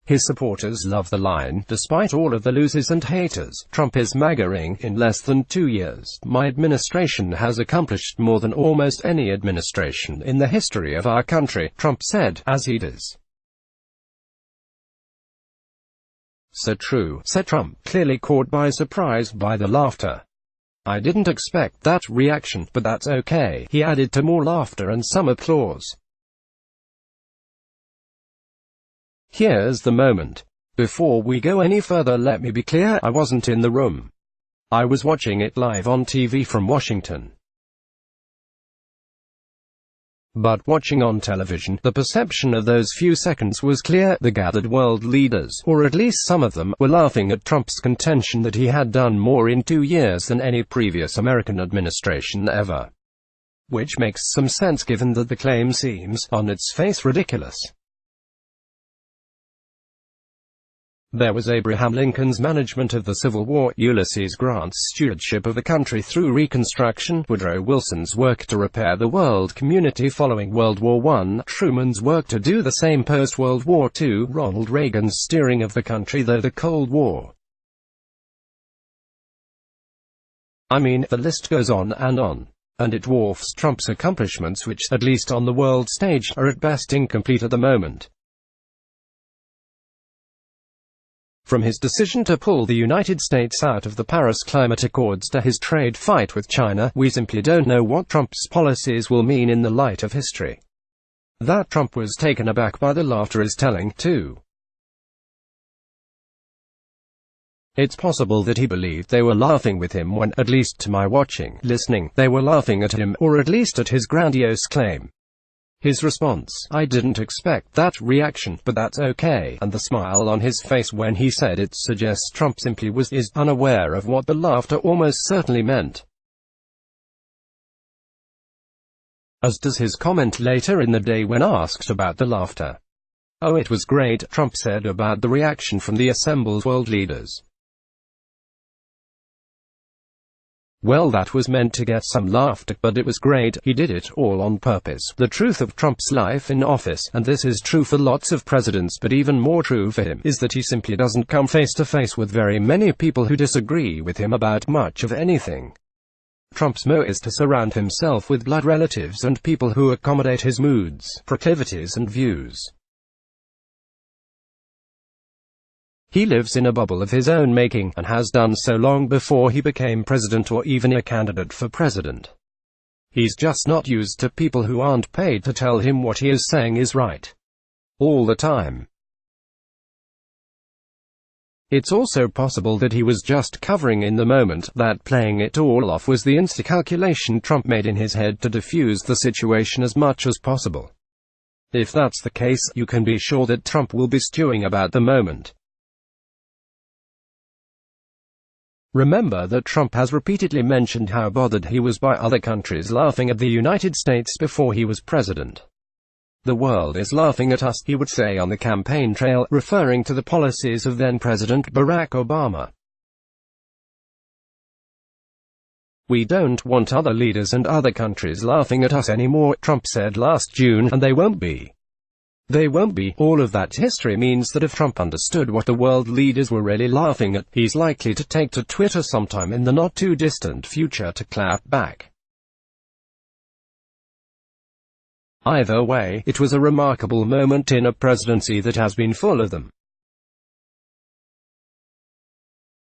His supporters love the line, despite all of the losers and haters. Trump is MAGA-ing. In less than 2 years, my administration has accomplished more than almost any administration in the history of our country, Trump said, as he does. So true, said Trump, clearly caught by surprise by the laughter. I didn't expect that reaction, but that's okay, he added, to more laughter and some applause. Here's the moment. Before we go any further, let me be clear, I wasn't in the room. I was watching it live on TV from Washington. But watching on television, the perception of those few seconds was clear. The gathered world leaders, or at least some of them, were laughing at Trump's contention that he had done more in 2 years than any previous American administration ever. Which makes some sense given that the claim seems, on its face, ridiculous. There was Abraham Lincoln's management of the Civil War, Ulysses Grant's stewardship of the country through Reconstruction, Woodrow Wilson's work to repair the world community following World War I, Truman's work to do the same post-World War II, Ronald Reagan's steering of the country through the Cold War. I mean, the list goes on, and it dwarfs Trump's accomplishments, which, at least on the world stage, are at best incomplete at the moment. From his decision to pull the United States out of the Paris Climate Accords to his trade fight with China, we simply don't know what Trump's policies will mean in the light of history. That Trump was taken aback by the laughter is telling, too. It's possible that he believed they were laughing with him when, at least to my watching, listening, they were laughing at him, or at least at his grandiose claim. His response, I didn't expect that reaction, but that's okay, and the smile on his face when he said it suggests Trump simply is unaware of what the laughter almost certainly meant. As does his comment later in the day when asked about the laughter. Oh, it was great, Trump said about the reaction from the assembled world leaders. Well, that was meant to get some laughter, but it was great, he did it all on purpose. The truth of Trump's life in office, and this is true for lots of presidents but even more true for him, is that he simply doesn't come face to face with very many people who disagree with him about much of anything. Trump's mo is to surround himself with blood relatives and people who accommodate his moods, proclivities and views. He lives in a bubble of his own making, and has done so long before he became president or even a candidate for president. He's just not used to people who aren't paid to tell him what he is saying is right. All the time. It's also possible that he was just covering in the moment, that playing it all off was the insta-calculation Trump made in his head to defuse the situation as much as possible. If that's the case, you can be sure that Trump will be stewing about the moment. Remember that Trump has repeatedly mentioned how bothered he was by other countries laughing at the United States before he was president. The world is laughing at us, he would say on the campaign trail, referring to the policies of then-President Barack Obama. We don't want other leaders and other countries laughing at us anymore, Trump said last June, and they won't be. They won't be. All of that history means that if Trump understood what the world leaders were really laughing at, he's likely to take to Twitter sometime in the not-too-distant future to clap back. Either way, it was a remarkable moment in a presidency that has been full of them.